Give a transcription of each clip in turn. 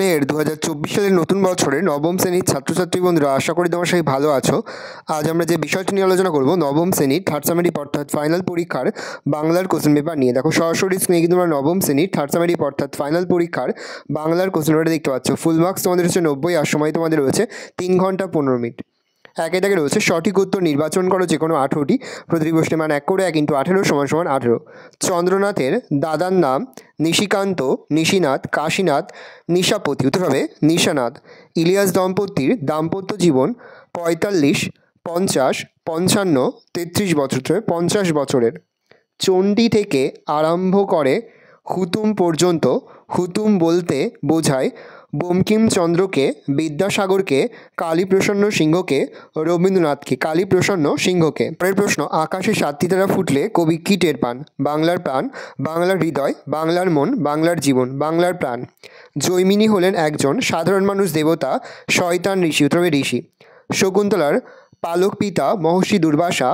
স্নেহের 2024 সালের নতুন বছরে নবম শ্রেণীর ছাত্রছাত্রী বন্ধুরা, আশা করি তোমার সবাই ভালো আছো। আজ আমরা যে বিষয়টি নিয়ে আলোচনা করব নবম শ্রেণীর থার্ড সামেটিভ অর্থাৎ ফাইনাল পরীক্ষার বাংলার কোশ্চেন পেপার নিয়ে। দেখো সরাসরি স্ক্রিনে কিন্তু তোমরা নবম শ্রেণীর থার্ড সামেটিভ অর্থাৎ ফাইনাল পরীক্ষার বাংলার কোশ্চেন পেপারটা দেখতে পাচ্ছ। ফুল মার্কস তোমাদের হচ্ছে 90 আর সময় তোমাদের রয়েছে 3 ঘন্টা 15 মিনিট। একে দাগে রয়েছে সঠিক উত্তর নির্বাচন করো যে কোনো 18টি। প্রতিটি প্রশ্নের মান 1 করে 1 × 18 = 18। চন্দ্রনাথের দাদার নাম নিশিকান্ত, নিশিনাথ, কাশীনাথ, নিশাপতি, উত্তর হবে নিশানাথ। ইলিয়াস দম্পতির দাম্পত্য জীবন 45, 50, 55, 33 বছর, 50 বছরের। চণ্ডী থেকে আরম্ভ করে হুতুম পর্যন্ত, হুতুম বলতে বোঝায় বঙ্কিমচন্দ্রকে, বিদ্যাসাগরকে, কালীপ্রসন্ন সিংহকে, রবীন্দ্রনাথকে। কালীপ্রসন্ন সিংহকে। পরের প্রশ্ন, আকাশে 7টি তারা ফুটলে কবি কী টের পান? বাংলার প্রাণ, বাংলার হৃদয়, বাংলার মন, বাংলার জীবন। বাংলার প্রাণ। জৈমিনী হলেন একজন সাধারণ মানুষ দেবতা, শয়তান ঋষি, উত্তর হবে ঋষি। শকুন্তলার পালক পিতা মহর্ষি দুর্বাসা,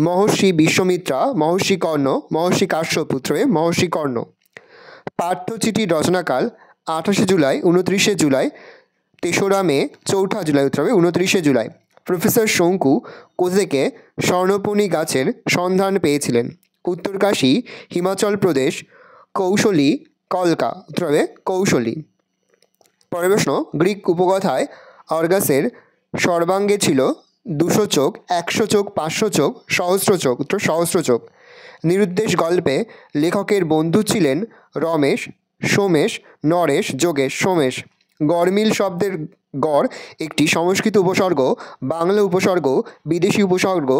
মহর্ষি বিশ্বামিত্রা, মহর্ষি কর্ণ, মহর্ষি কাশ্যপ, উত্তর হবে মহর্ষি কর্ণ। পাঠ্যচিঠির রচনাকাল 28 জুলাই, 29 জুলাই, 3রা মে, 4ঠা জুলাই, উত্তর হবে 29 জুলাই। প্রফেসর শঙ্কু কোথা থেকে স্বর্ণপণি গাছের সন্ধান পেয়েছিলেন? উত্তরকাশী, হিমাচল প্রদেশ, কৌশলী, কলকা, উত্তর হবে কৌশলী। পরের প্রশ্ন, গ্রিক উপকথায় অর্গাসের সর্বাঙ্গে ছিল 200 চোখ, 100 চোখ, 500 চোখ, সহস্র চোখ, উত্তর সহস্র চোখ। নিরুদ্দেশ গল্পে লেখকের বন্ধু ছিলেন রমেশ, সোমেশ, নরেশ, যোগেশ, সোমেশ। গড়মিল শব্দের গড় একটি সংস্কৃত উপসর্গ, বাংলা উপসর্গ, বিদেশি উপসর্গ,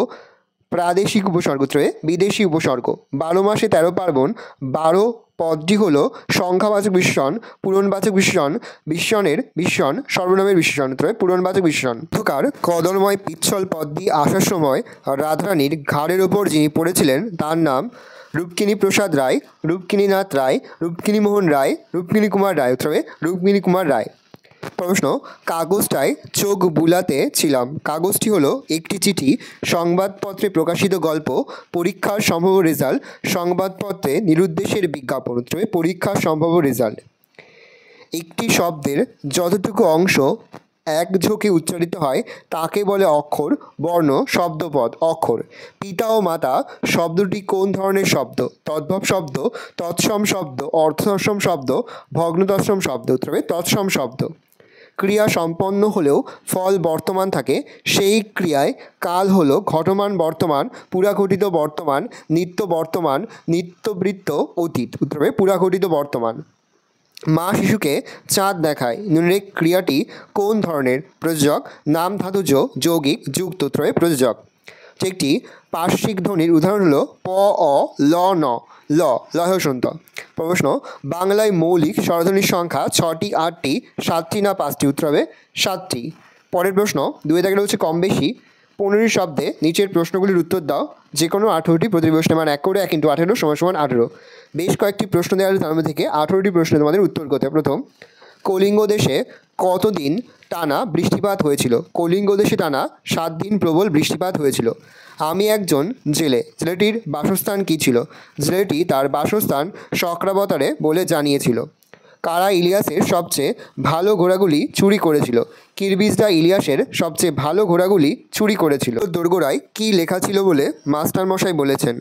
প্রাদেশিক উপসর্গ, বিদেশি উপসর্গ। 12 মাসে 13 পার্বণ। 12 পদটি হলো সংখ্যাবাচক বিশেষণ, পূরণবাচক বিশেষণ, বিশেষণের বিশেষণ, সর্বনামের বিশেষণ, পূরণবাচক বিশেষণ। অন্ধকার কদলময় পিচ্ছল পথ দিয়ে আসার সময় রাধারানীর ঘাড়ের ওপর যিনি পড়েছিলেন তার নাম রূপকিনী প্রসাদ রায়, রূপকিনীনাথ রায়, রূপকিনী মোহন রায়, রূপকিনী কুমার রায়, রূপকিনী কুমার রায়। প্রশ্ন, কাগজটায় চোখ বুলাতে ছিলাম। কাগজটি হলো একটি চিঠি, সংবাদপত্রে প্রকাশিত গল্প, পরীক্ষার সম্ভাব্য রেজাল্ট, সংবাদপত্রে নিরুদ্দেশের বিজ্ঞাপন, পরীক্ষার সম্ভাব্য রেজাল্ট। একটি শব্দের যতটুকু অংশ এক ঝোঁকে উচ্চারিত হয় তাকে বলে অক্ষর, বর্ণ, শব্দপদ। অক্ষর। পিতা ও মাতা শব্দটি কোন ধরনের শব্দ? তদ্ভব শব্দ, তৎসম শব্দ, অর্থতৎসম শব্দ, ভগ্নতৎসম শব্দ, তৎসম শব্দ। ক্রিয়া সম্পন্ন হলেও ফল বর্তমান থাকে, সেই ক্রিয়ায় কাল হলো ঘটমান বর্তমান, পুরাঘটিত বর্তমান, নিত্য বর্তমান, নিত্যবৃত্ত অতীত, পুরাঘটিত বর্তমান। মা শিশুকে চাঁদ দেখায়, নিম্নের ক্রিয়াটি কোন ধরনের? প্রযোজক। নাম ধাতুজ, যৌগিক, যুক্ত, প্রযোজক। একটি পার্শ্বিক ধ্বনির উদাহরণ হলো প, অ, ল, ন। ল, লহসন্ত। প্রশ্ন, বাংলায় মৌলিক স্বরধ্বনির সংখ্যা 6টি, 8টি, 7টি না 5টি? উত্তর হবে 7টি। পরের প্রশ্ন, 2 দাগে রয়েছে কম বেশি 15 শব্দে নিচের প্রশ্নগুলির উত্তর দাও যে কোনো 18টি। প্রতি প্রশ্নের মান 1 করে 1 × 18 = 18। বেশ কয়েকটি প্রশ্ন দেওয়া হলে তার মধ্যে থেকে 18টি প্রশ্নে তোমাদের উত্তর করতে হবে। প্রথম, কলিঙ্গ দেশে কতদিন টানা বৃষ্টিপাত হয়েছিল? কলিঙ্গ দেশে টানা 7 দিন প্রবল বৃষ্টিপাত হয়েছিল। আমি একজন জেলে। জেলেটির বাসস্থান কী ছিল? জেলেটি তার বাসস্থান চক্রাবতারে বলে জানিয়েছিল। কারা ইলিয়াসের সবচেয়ে ভালো ঘোড়াগুলি চুরি করেছিল? কিরবিজরা ইলিয়াসের সবচেয়ে ভালো ঘোড়াগুলি চুরি করেছিল। দোরগোড়ায় কী লেখা ছিল বলে মাস্টারমশাই বলেছেন?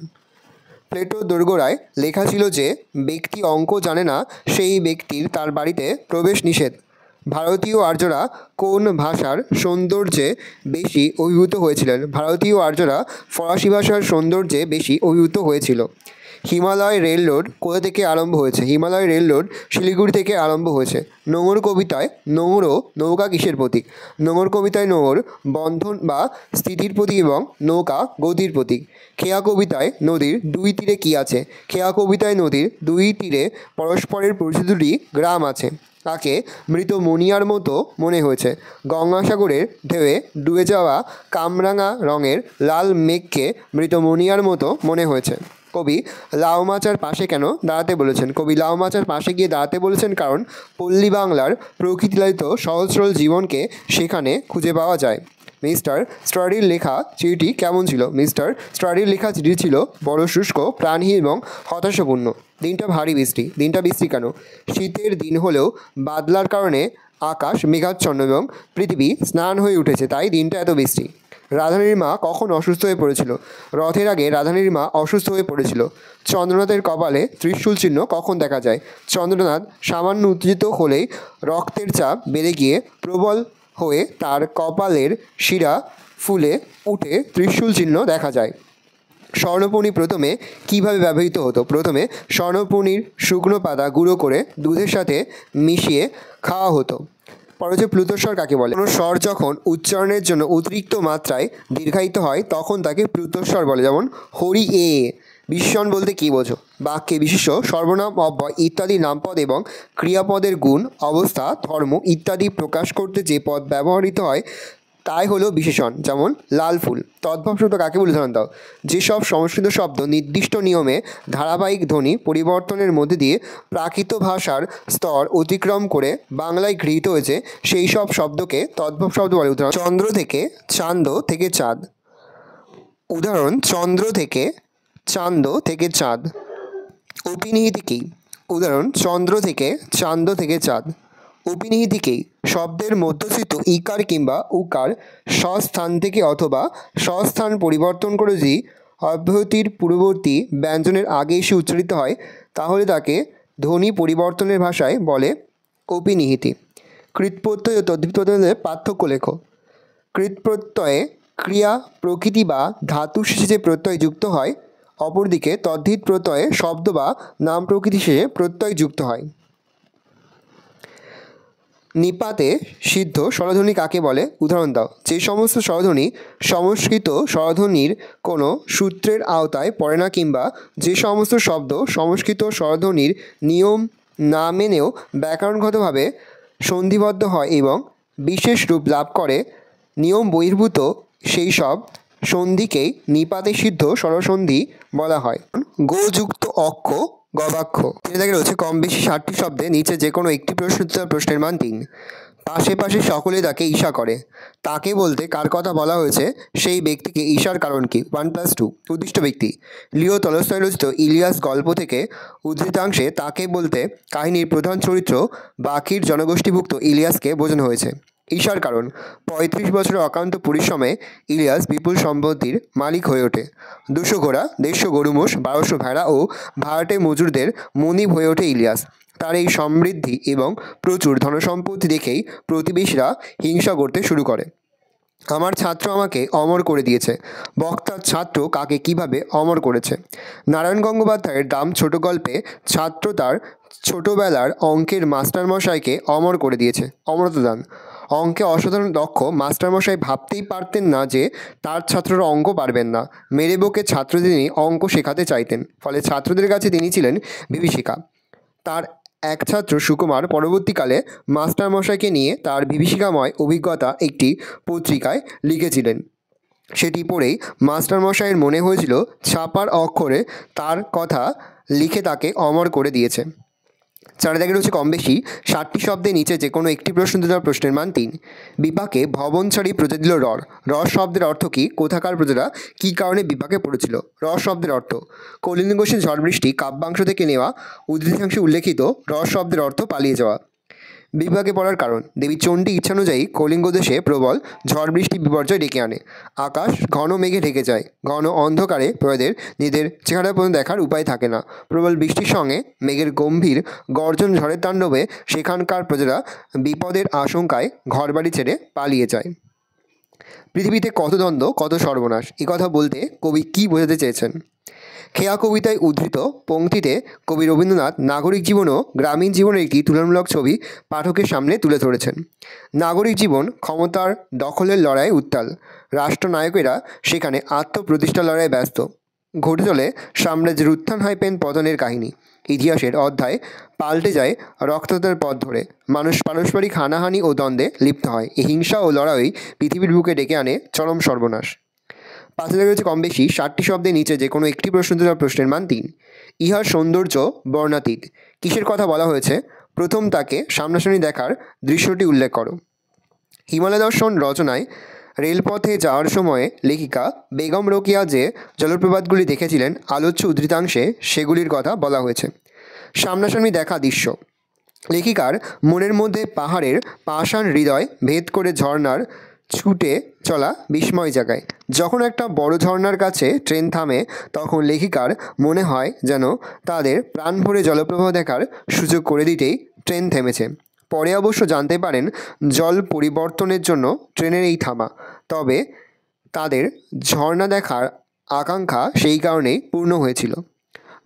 প্লেটোর দোরগোড়ায় লেখা ছিল যে ব্যক্তি অঙ্ক জানে না সেই ব্যক্তির তার বাড়িতে প্রবেশ নিষেধ। ভারতীয় আর্যরা কোন ভাষার সৌন্দর্যে বেশি অভিভূত হয়েছিলেন? ভারতীয় আর্যরা ফরাসি ভাষার সৌন্দর্যে বেশি অভিভূত হয়েছিল। হিমালয় রেল রোড কোথা থেকে আরম্ভ হয়েছে? হিমালয় রেল রোড শিলিগুড়ি থেকে আরম্ভ হয়েছে। নোঙর কবিতায় নোঙর ও নৌকা কিসের প্রতীক? নোঙর কবিতায় নোঙর বন্ধন বা স্থিতির প্রতীক এবং নৌকা গতির প্রতীক। খেয়া কবিতায় নদীর 2 তীরে কী আছে? খেয়া কবিতায় নদীর 2 তীরে পরস্পরের পরিচিত 2টি গ্রাম আছে। তাকে মৃত মণিয়ার মতো মনে হয়েছে। গঙ্গাসাগরের ঢেউয়ে ডুবে যাওয়া কামরাঙা রঙের লাল মেঘকে মৃত মণিয়ার মতো মনে হয়েছে। কবি লাউ মাচার পাশে কেন দাঁড়াতে বলেছেন? কবি লাউ মাচার পাশে গিয়ে দাঁড়াতে বলেছেন কারণ পল্লী বাংলার প্রকৃতিলালিত সহজ সরল জীবনকে সেখানে খুঁজে পাওয়া যায়। মিস্টার স্টাডির লেখা চিঠিটি কেমন ছিল? মিস্টার স্টাডির লেখা চিঠি ছিল বড় শুষ্ক, প্রাণহীন এবং হতাশাপূর্ণ। দিনটা ভারী বৃষ্টি। দিনটা বৃষ্টি কেন? শীতের দিন হলেও বাদলার কারণে আকাশ মেঘাচ্ছন্ন এবং পৃথিবী স্নান হয়ে উঠেছে, তাই দিনটা এত বৃষ্টি। রাধারানীর মা কখন অসুস্থ হয়ে পড়েছিল? রথের আগে রাধারানীর মা অসুস্থ হয়ে পড়েছিল। চন্দ্রনাথের কপালে ত্রিশূল চিহ্ন কখন দেখা যায়? চন্দ্রনাথ সামান্য উত্তেজিত হলেই রক্তের চাপ বেড়ে গিয়ে প্রবল হয়ে তার কপালের শিরা ফুলে উঠে ত্রিশূল চিহ্ন দেখা যায়। স্বর্ণপণি প্রথমে কিভাবে ব্যবহৃত হতো? প্রথমে স্বর্ণপণির শুকনো পাতা গুঁড়ো করে দুধের সাথে মিশিয়ে খাওয়া হতো। পরে হচ্ছে প্লুতস্বর কাকে বলে? কোনো স্বর যখন উচ্চারণের জন্য অতিরিক্ত মাত্রায় দীর্ঘায়িত হয় তখন তাকে প্লুতস্বর বলে। যেমন হরি এ। বিশেষণ বলতে কী বোঝো? বাক্যে বিশেষ্য, সর্বনাম, অব্যয় ইত্যাদি নামপদ এবং ক্রিয়াপদের গুণ, অবস্থা, ধর্ম ইত্যাদি প্রকাশ করতে যে পদ ব্যবহৃত হয় তাই হলো বিশেষণ। যেমন লাল ফুল। তদ্ভব শব্দ কাকে বলে? উদাহরণ দাও। যেসব সংস্কৃত শব্দ নির্দিষ্ট নিয়মে ধারাবাহিক ধ্বনি পরিবর্তনের মধ্যে দিয়ে প্রাকৃত ভাষার স্তর অতিক্রম করে বাংলায় গৃহীত হয়েছে সেই সব শব্দকে তদ্ভব শব্দ বলে। উদাহরণ চন্দ্র থেকে চান্দ থেকে চাঁদ। উদাহরণ চন্দ্র থেকে চান্দ থেকে চাঁদ। অপিনিহিতি কী? উদাহরণ চন্দ্র থেকে চান্দ থেকে চাঁদ। অপিনিহিতি কী? শব্দের মধ্যস্থিত ইকার কিংবা উকার স্বস্থান থেকে অথবা স্বস্থান পরিবর্তন করে যদি অব্যাহতির পূর্ববর্তী ব্যঞ্জনের আগে এসে উচ্চারিত হয় তাহলে তাকে ধ্বনি পরিবর্তনের ভাষায় বলে অপিনিহিতি। কৃৎপ্রত্যয় ও তদ্ধিতপ্রত্যয়ের পার্থক্য লেখো। কৃৎপ্রত্যয়ে ক্রিয়া, প্রকৃতি বা ধাতু শেষে যে প্রত্যয় যুক্ত হয়, অপরদিকে তদ্ধিত প্রত্যয়ে শব্দ বা নাম প্রকৃতি শেষে প্রত্যয় যুক্ত হয়। নিপাতে সিদ্ধ স্বরধ্বনি কাকে বলে? উদাহরণ দাও। যে সমস্ত স্বরধ্বনি সংস্কৃত স্বরধ্বনির কোনো সূত্রের আওতায় পড়ে না কিংবা যে সমস্ত শব্দ সংস্কৃত স্বরধ্বনির নিয়ম না মেনেও ব্যাকরণগতভাবে সন্ধিবদ্ধ হয় এবং বিশেষ রূপ লাভ করে নিয়ম বহির্ভূত সেই সব সন্ধিকেই নিপাতে সিদ্ধ স্বরসন্ধি বলা হয়। গোযুক্ত অক্ষ, গবাক্ষ। এটাকে রয়েছে কম বেশি 60টি শব্দে নিচে যে কোনো একটি প্রশ্নের মান 3। পাশে পাশে সকলে তাকে ঈশা করে। তাকে বলতে কার কথা বলা হয়েছে? সেই ব্যক্তিকে ঈশার কারণ কি? 1+2। উদ্দিষ্ট ব্যক্তি। লিও তলস্তয় রচিত ইলিয়াস গল্প থেকে উদ্ধৃতাংশে তাকে বলতে কাহিনীর প্রধান চরিত্র বাকির জনগোষ্ঠীভুক্ত ইলিয়াসকে বোঝানো হয়েছে। ঈশার কারণ: 35 বছরের অক্লান্ত পরিশ্রমে ইলিয়াস বিপুল সম্পত্তির মালিক হয়ে ওঠে। 200 ঘোড়া, 150 গরুমোষ, 1200 ভেড়া ও ভাড়াটে মজুরদের মনিব হয়ে ওঠে ইলিয়াস। তার এই সমৃদ্ধি এবং প্রচুর ধনসম্পত্তি দেখেই প্রতিবেশীরা হিংসা করতে শুরু করে। আমার ছাত্র আমাকে অমর করে দিয়েছে। বক্তার ছাত্র কাকে কিভাবে অমর করেছে? নারায়ণ গঙ্গোপাধ্যায়ের দাম ছোট গল্পে ছাত্র তার ছোটবেলার অঙ্কের মাস্টারমশাইকে অমর করে দিয়েছে। অমরত্ব দান: অঙ্কে অসাধারণ দক্ষ মাস্টারমশাই ভাবতেই পারতেন না যে তার ছাত্ররা অঙ্ক পারবেন না। মেরে বকে ছাত্রদের তিনি অঙ্ক শেখাতে চাইতেন, ফলে ছাত্রদের কাছে তিনি ছিলেন বিভীষিকা। তার এক ছাত্র সুকুমার পরবর্তীকালে মাস্টারমশাইকে নিয়ে তার বিভীষিকাময় অভিজ্ঞতা একটি পত্রিকায় লিখেছিলেন। সেটি পড়েই মাস্টারমশাইয়ের মনে হয়েছিল ছাপার অক্ষরে তার কথা লিখে তাকে অমর করে দিয়েছে। চারে দাগে রয়েছে কম বেশি 60টি শব্দের নিচে যে কোনো একটি প্রশ্নের মান 3। বিপাকে ভবন ছাড়ি প্রজা দিল রর। রর শব্দের অর্থ কী? কোথাকার প্রজারা কী কারণে বিপাকে পড়েছিল? রর শব্দের অর্থ: কলিঙ্গ গোষ্ঠীর ঝড় বৃষ্টি কাব্যাংশ থেকে নেওয়া উদ্ধৃতাংশে উল্লেখিত রর শব্দের অর্থ পালিয়ে যাওয়া। বিপাকে পড়ার কারণ: দেবী চণ্ডী ইচ্ছানুযায়ী কলিঙ্গ দেশে প্রবল ঝড় বৃষ্টি বিপর্যয় ডেকে আনে। আকাশ ঘন মেঘে ঢেকে যায়। ঘন অন্ধকারে প্রজাদের নিজেদের চেহারা পর্যন্ত দেখার উপায় থাকে না। প্রবল বৃষ্টির সঙ্গে মেঘের গম্ভীর গর্জন ঝড়ের তাণ্ডবে সেখানকার প্রজারা বিপদের আশঙ্কায় ঘরবাড়ি ছেড়ে পালিয়ে যায়। পৃথিবীতে কত দ্বন্দ্ব, কত সর্বনাশ, কথা বলতে কবি কী বোঝাতে চেয়েছেন? খেয়া কবিতায় উদ্ধৃত পংক্তিতে কবি রবীন্দ্রনাথ নাগরিক জীবন ও গ্রামীণ জীবনের একটি তুলনামূলক ছবি পাঠকের সামনে তুলে ধরেছেন। নাগরিক জীবন ক্ষমতার দখলের লড়াইয়ে উত্তাল। রাষ্ট্রনায়কেরা সেখানে আত্মপ্রতিষ্ঠার লড়াইয়ে ব্যস্ত। ঘটে চলে সাম্রাজ্যের উত্থান হাইপেন পতনের কাহিনী। ইতিহাসের অধ্যায় পাল্টে যায় রক্ততার পথ ধরে। মানুষ পারস্পরিক হানাহানি ও দ্বন্দ্বে লিপ্ত হয়। এই হিংসা ও লড়াই পৃথিবীর বুকে ডেকে আনে চরম সর্বনাশ। পাঁচে দেখা রয়েছে কম বেশি 60টি শব্দের নিচে যে কোনো একটি প্রশ্নের মান 3। ইহার সৌন্দর্য বর্ণাতীত। কিসের কথা বলা হয়েছে? প্রথম তাকে সামনাসামনি দেখার দৃশ্যটি উল্লেখ করো। হিমালয় দর্শন রচনায় রেলপথে যাওয়ার সময়ে লেখিকা বেগম রোকেয়া যে জলপ্রপাতগুলি দেখেছিলেন আলোচ্য উদ্ধৃতাংশে সেগুলির কথা বলা হয়েছে। সামনাসামনি দেখা দৃশ্য। লেখিকার মনের মধ্যে পাহাড়ের পাষাণ হৃদয় ভেদ করে ঝর্ণার ছুটে চলা বিস্ময় জাগায়। যখন একটা বড় ঝর্ণার কাছে ট্রেন থামে তখন লেখিকার মনে হয় যেন তাদের প্রাণ ভরে জলপ্রবাহ দেখার সুযোগ করে দিতেই ট্রেন থেমেছে। পরে অবশ্য জানতে পারেন জল পরিবর্তনের জন্য ট্রেনের এই থামা, তবে তাদের ঝর্ণা দেখার আকাঙ্ক্ষা সেই কারণেই পূর্ণ হয়েছিল।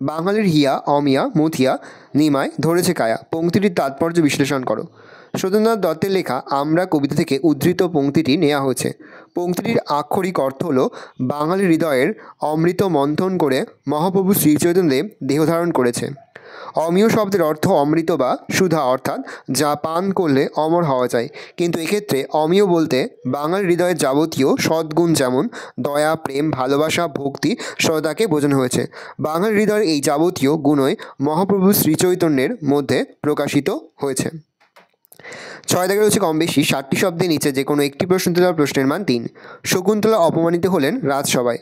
বাঙালির হিয়া অমিয়া মথিয়া নিমায় ধরেছে কায়া পংক্তিটির তাৎপর্য বিশ্লেষণ করো। সত্যেন্দ্রনাথ দত্তের লেখা আমরা কবিতা থেকে উদ্ধৃত পংক্তিটি নেওয়া হয়েছে। পংক্তিটির আক্ষরিক অর্থ হল বাঙালি হৃদয়ের অমৃত মন্থন করে মহাপ্রভু শ্রীচৈতন্যদেব দেহধারণ করেছে। অমিয় শব্দের অর্থ অমৃত বা সুধা, অর্থাৎ যা পান করলে অমর হওয়া যায়, কিন্তু এক্ষেত্রে অমিয় বলতে বাঙালি হৃদয়ের যাবতীয় সদ্গুণ যেমন দয়া, প্রেম, ভালোবাসা, ভক্তি, শ্রদ্ধাকে বোঝানো হয়েছে। বাঙালি হৃদয়ের এই যাবতীয় গুণই মহাপ্রভু শ্রীচৈতন্যের মধ্যে প্রকাশিত হয়েছে। 6 দাগে রয়েছে কম বেশি 60টি শব্দের নিচে যে কোনো একটি প্রশ্ন তোলা প্রশ্নের মান 3। শকুন্তলা অপমানিত হলেন রাজসভায়।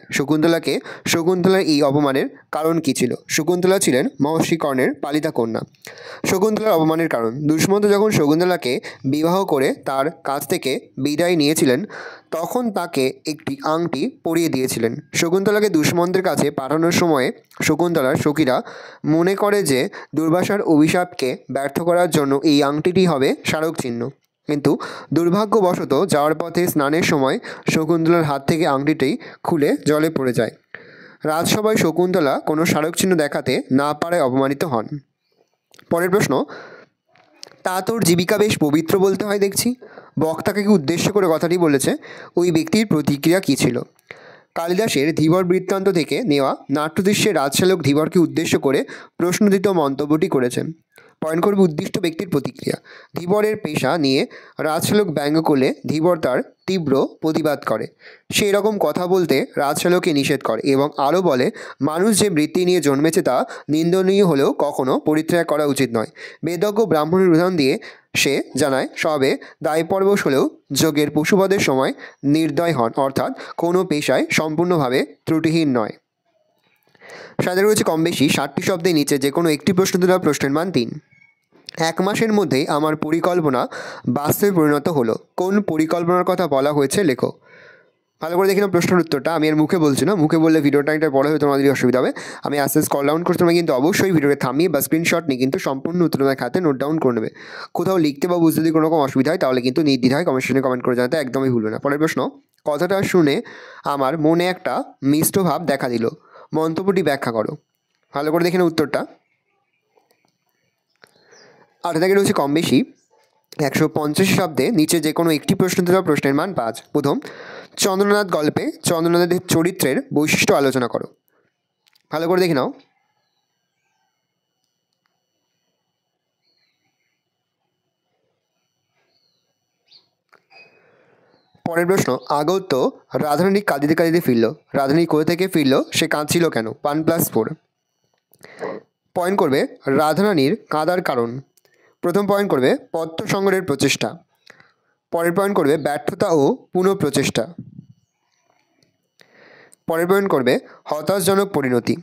শকুন্তলার এই অপমানের কারণ কী ছিল? শকুন্তলা ছিলেন মহর্ষি কর্ণের পালিতা কন্যা। শকুন্তলার অপমানের কারণ: দুষ্মন্ত যখন শকুন্তলাকে বিবাহ করে তার কাছ থেকে বিদায় নিয়েছিলেন তখন তাকে একটি আংটি পরিয়ে দিয়েছিলেন। শকুন্তলাকে দুষ্মন্তের কাছে পাঠানোর সময়ে শকুন্তলার সখীরা মনে করে যে দুর্বাসার অভিশাপকে ব্যর্থ করার জন্য এই আংটিটি হবে স্মারক চিহ্ন, কিন্তু দুর্ভাগ্যবশত যাওয়ার পথে স্নানের সময় শকুন্তলার হাত থেকে আংটিটি খুলে জলে পড়ে যায়। রাজসভায় শকুন্তলা কোনো স্মারক চিহ্ন দেখাতে না পারায় অপমানিত হন। পরের প্রশ্ন: তা তোর জীবিকা বেশ পবিত্র বলতে হয় দেখছি। বক্তাকে উদ্দেশ্য করে কথাটি বলেছে, ওই ব্যক্তির প্রতিক্রিয়া কী ছিল? কালিদাসের ধীবর বৃত্তান্ত থেকে নেওয়া নাট্যদৃশ্যে রাজশালক ধীবরকে উদ্দেশ্য করে প্রশ্নোদিত মন্তব্যটি করেছেন। পয়েন্ট করবে উদ্দিষ্ট ব্যক্তির প্রতিক্রিয়া। ধীবরের পেশা নিয়ে রাজশালক ব্যঙ্গ করলে ধীবর তার তীব্র প্রতিবাদ করে। সে এরকম কথা বলতে রাজশালককে নিষেধ করে এবং আরও বলে, মানুষ যে বৃত্তি নিয়ে জন্মেছে তা নিন্দনীয় হলেও কখনো পরিত্যাগ করা উচিত নয়। বেদজ্ঞ ব্রাহ্মণের উদাহরণ দিয়ে সে জানায়, সবে দায়পরবশ হলেও যোগের পশুবধের সময় নির্দয় হন, অর্থাৎ কোনো পেশায় সম্পূর্ণভাবে ত্রুটিহীন নয়। সাথে রয়েছে কম বেশি 60টি শব্দের নিচে যে কোনো একটি প্রশ্ন তোলা প্রশ্নের মান 3। 1 মাসের মধ্যেই আমার পরিকল্পনা বাস্তবে পরিণত হলো। কোন পরিকল্পনার কথা বলা হয়েছে লেখো। ভালো করে দেখি না প্রশ্নের উত্তরটা। আমি আর মুখে বলছি না, মুখে বললে ভিডিওটা একটা বড় হয়ে তোমাদের অসুবিধা হবে। আমি আস্তে আস্তে স্ক্রল ডাউন করতে, তোমরা কিন্তু অবশ্যই ভিডিওটা থামিয়ে বা স্ক্রিনশট নিয়ে কিন্তু সম্পূর্ণ উত্তর তোমার খাতে নোট ডাউন করে নেবে। কোথাও লিখতে বা বুঝতে যদি কোনো রকম অসুবিধা হয় তাহলে কিন্তু নির্দ্বিধায় কমেন্ট কমেন্ট করে জানাতে একদমই ভুলবে না। পরের প্রশ্ন: কথাটা শুনে আমার মনে একটা মিশ্র ভাব দেখা দিল, মন্তব্যটি ব্যাখ্যা করো। ভালো করে দেখে না উত্তরটা। 8 দাগে রয়েছে কম বেশি 185 শব্দে নিচে যে কোনো একটি প্রশ্ন তোলা প্রশ্নের মান 5। প্রথম: চন্দ্রনাথ গল্পে চন্দ্রনাথের চরিত্রের বৈশিষ্ট্য আলোচনা করো। ভালো করে দেখে নাও। পরের প্রশ্ন: আগত রাধারানী কাঁদিতে কাঁদিতে ফিরল। রাধারানী কোথা থেকে ফিরল, সে কাঁদছিল কেন? 1+4। পয়েন্ট করবে রাধারানীর কাঁদার কারণ। প্রথম পয়েন্ট করবে পদ্ম সংগ্রহের প্রচেষ্টা। পরের পয়েন্ট করবে ব্যর্থতা ও পুনঃপ্রচেষ্টা। পরের পয়েন্ট করবে হতাশজনক পরিণতি।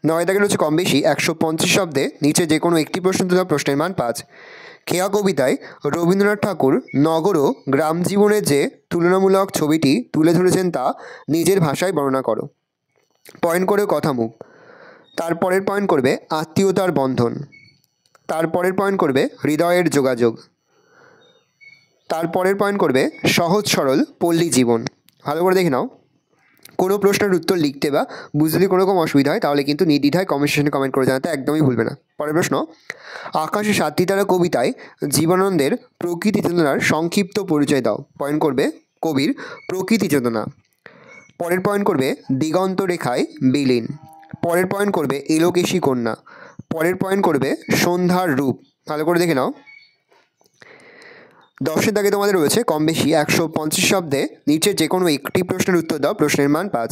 9 দাগে রয়েছে কম বেশি 150 শব্দে নিচে যে কোনো একটি প্রশ্ন তোলা প্রশ্নের মান 5। খেয়া কবিতায় রবীন্দ্রনাথ ঠাকুর নগর ও গ্রাম জীবনের যে তুলনামূলক ছবিটি তুলে ধরেছেন তা নিজের ভাষায় বর্ণনা করো। পয়েন্ট করে কথামুখ। তারপরের পয়েন্ট করবে আত্মীয়তার বন্ধন। তারপরের পয়েন্ট করবে হৃদয়ের যোগাযোগ। তারপরের পয়েন্ট করবে সহজ সরল পল্লী জীবন। ভালো করে দেখে নাও। কোনো প্রশ্নের উত্তর লিখতে বা বুঝতে যদি কোনো রকম অসুবিধা হয় তাহলে কিন্তু নির্দ্বিধায় কমেন্ট সেকশনে কমেন্ট করে জানাতে একদমই ভুলবে না। পরের প্রশ্ন: আকাশে 7টি তারা কবিতায় জীবনানন্দের প্রকৃতি চেতনার সংক্ষিপ্ত পরিচয় দাও। পয়েন্ট করবে কবির প্রকৃতি চেতনা। পরের পয়েন্ট করবে দিগন্ত রেখায় বিলীন। পরের পয়েন্ট করবে এলোকেশী কন্যা। পরের পয়েন্ট করবে সন্ধ্যার রূপ। ভালো করে দেখে নাও। 10 দাগে তোমাদের রয়েছে কম বেশি 150 শব্দে নিচে যে কোনো একটি প্রশ্নের উত্তর দাও প্রশ্নের মান 5।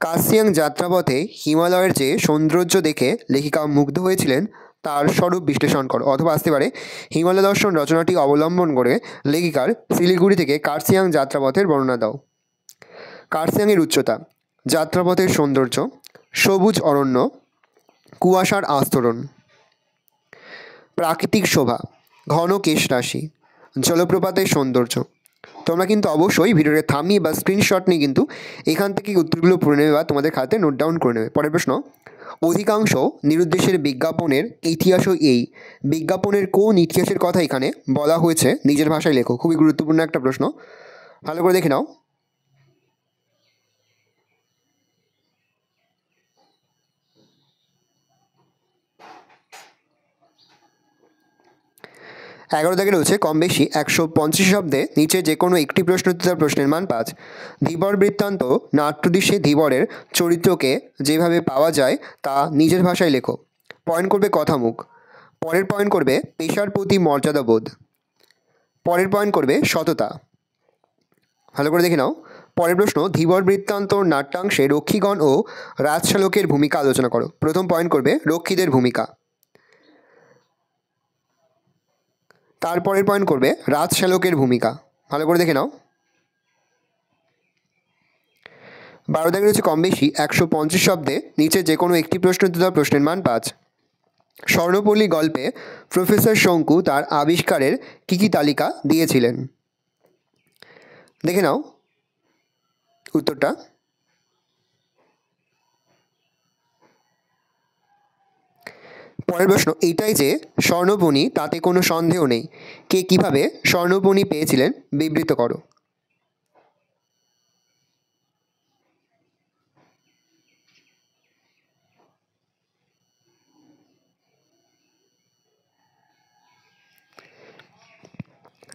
কার্সিয়াং যাত্রাপথে হিমালয়ের যে সৌন্দর্য দেখে লেখিকা মুগ্ধ হয়েছিলেন তার স্বরূপ বিশ্লেষণ করো। অথবা আসতে পারে হিমালয় দর্শন রচনাটি অবলম্বন করে লেখিকার শিলিগুড়ি থেকে কার্সিয়াং যাত্রাপথের বর্ণনা দাও। কার্সিয়াংয়ের উচ্চতা, যাত্রাপথের সৌন্দর্য, সবুজ অরণ্য, কুয়াশার আস্তরণ। প্রাকৃতিক শোভা, ঘন কেশ রাশি, জলপ্রপাতের সৌন্দর্য। তোমরা কিন্তু অবশ্যই ভিডিওটা থামিয়ে বা স্ক্রিনশট নিয়ে কিন্তু এখান থেকে উত্তরগুলো পড়ে নেবে বা তোমাদের খাতে নোট ডাউন করে নেবে। পরের প্রশ্ন, অধিকাংশ নিরুদ্দেশের বিজ্ঞাপনের ইতিহাসও এই। বিজ্ঞাপনের কোন ইতিহাসের কথা এখানে বলা হয়েছে নিজের ভাষায় লেখো। খুবই গুরুত্বপূর্ণ একটা প্রশ্ন, ভালো করে দেখে নাও। এগারো দাগে রয়েছে কম বেশি 150 শব্দে নিচে যে কোনো একটি প্রশ্ন উত্তর প্রশ্নের মান 5। ধীবর বৃত্তান্ত নাট্যদৃশ্যে ধীবরের চরিত্রকে যেভাবে পাওয়া যায় তা নিজের ভাষায় লেখো। পয়েন্ট করবে কথামুখ। পরের পয়েন্ট করবে পেশার প্রতি মর্যাদাবোধ। পরের পয়েন্ট করবে সততা। ভালো করে দেখে নাও। পরের প্রশ্ন, ধীবর বৃত্তান্ত নাট্যাংশে রক্ষীগণ ও রাজশালকের ভূমিকা আলোচনা করো। প্রথম পয়েন্ট করবে রক্ষীদের ভূমিকা। তারপরের পয়েন্ট করবে রাজশালকের ভূমিকা। ভালো করে দেখে নাও। 12 দাগে রয়েছে কম বেশি 150 শব্দে নিচে যে কোনো একটি প্রশ্ন উত্তর প্রশ্নের মান 5। স্বর্ণপল্লী গল্পে প্রফেসর শঙ্কু তার আবিষ্কারের কী তালিকা দিয়েছিলেন। দেখে নাও উত্তরটা। পরের প্রশ্ন, এইটাই যে স্বর্ণপণি তাতে কোনো সন্দেহ নেই। কে কিভাবে স্বর্ণপণি পেয়েছিলেন বিবৃত করো।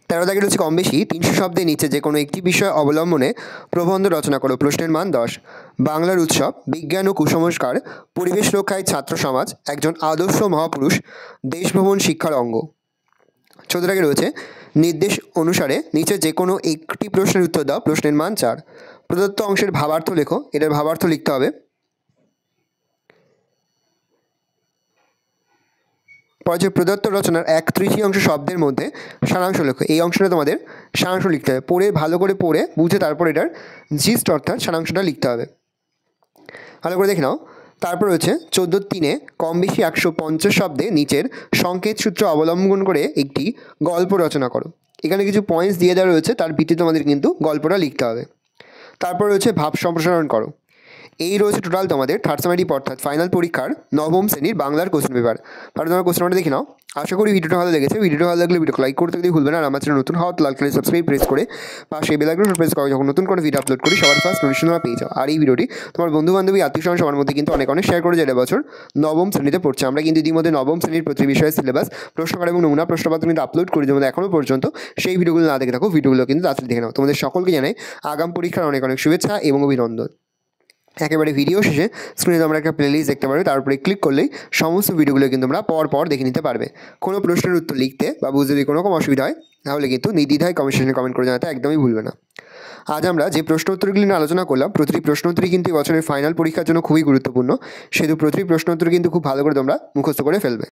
তেরো দাগে রয়েছে কম বেশি 300 শব্দের নিচে যে কোনো একটি বিষয় অবলম্বনে প্রবন্ধ রচনা করো। প্রশ্নের মান 10। বাংলার উৎসব, বিজ্ঞান ও কুসংস্কার, পরিবেশ রক্ষায় ছাত্র সমাজ, একজন আদর্শ মহাপুরুষ, দেশভ্রমণ শিক্ষার অঙ্গ। 14 দাগে রয়েছে নির্দেশ অনুসারে নিচে যে কোনো একটি প্রশ্নের উত্তর দাও। প্রশ্নের মান 4। প্রদত্ত অংশের ভাবার্থ লেখো। এটার ভাবার্থ লিখতে হবে। পরে প্রদত্ত রচনার 1/3 শব্দের মধ্যে সারাংশ লেখো। এই অংশটা তোমাদের সারাংশ লিখতে হবে। পড়ে ভালো করে পড়ে বুঝে তারপর এটার জিস্ট অর্থাৎ সারাংশটা লিখতে হবে। ভালো করে দেখে নাও। তারপর রয়েছে 14-3 কম বেশি 150 শব্দে নিচের সংকেত সূত্র অবলম্বন করে একটি গল্প রচনা করো। এখানে কিছু পয়েন্টস দিয়ে দেওয়া রয়েছে, তার ভিত্তিতে তোমাদের কিন্তু গল্পটা লিখতে হবে। তারপর রয়েছে ভাব সম্প্রসারণ করো। এই রয়েছে টোটাল তোমাদের থার্ড সেমিস্টার অর্থাৎ ফাইনাল পরীক্ষার নবম শ্রেণীর বাংলার কোশ্চেন পেপার। তাহলে তোমার কোশ্চেনটা দেখে নাও। আশা করি ভিডিওটা ভালো লেগেছে। ভিডিওটা ভালো লাগলে ভিডিওকে লাইক করতে ভুলবে না। আর আমার চ্যানেল নতুন হওয়া লাল কালার সাবস্ক্রাইব প্রেস করে পাশে বেল আইকনটা প্রেস করো, যখন নতুন কোনো ভিডিও আপলোড করি সবার ফার্স্ট নোটিফিকেশন পেয়ে যাও। আর এই ভিডিওটি তোমার বন্ধু বান্ধবী আত্মীয়স্বজন সবার মধ্যে কিন্তু অনেক শেয়ার করে যায়। বছর নবম শ্রেণীতে পড়ছে। আমরা কিন্তু ইতিমধ্যে নবম শ্রেণীর প্রতি বিষয়ের সিলেবাস, প্রশ্নকার এবং নমুনা প্রশ্নপত্র কিন্তু আপলোড করি। যেমন এখনও পর্যন্ত সেই ভিডিওগুলো না দেখে থাকো, ভিডিওগুলো কিন্তু তাড়াতাড়ি দেখে নাও। তোমাদের সকলকে জানাই আগাম পরীক্ষার অনেক শুভেচ্ছা এবং অভিনন্দন। একেবারে ভিডিও শেষে স্ক্রিনে তোমরা একটা প্লেলিস্ট দেখতে পারবে, তার উপরে ক্লিক করলেই সমস্ত ভিডিওগুলো কিন্তু তোমরা পর দেখে নিতে পারবে। কোনো প্রশ্নের উত্তর লিখতে বা বুঝতে যদি কোনো রকম অসুবিধা হয় তাহলে কিন্তু নির্দ্বিধায় কমেন্ট সেকশনে কমেন্ট করে জানাতে একদমই ভুলবে না। আজ আমরা যে প্রশ্ন উত্তরগুলি নিয়ে আলোচনা করলাম, প্রতিটি প্রশ্ন উত্তরই কিন্তু বছরের ফাইনাল পরীক্ষার জন্য খুবই গুরুত্বপূর্ণ। সেহেতু প্রতিটি প্রশ্ন উত্তর কিন্তু খুব ভালো করে তোমরা মুখস্থ করে ফেলবে।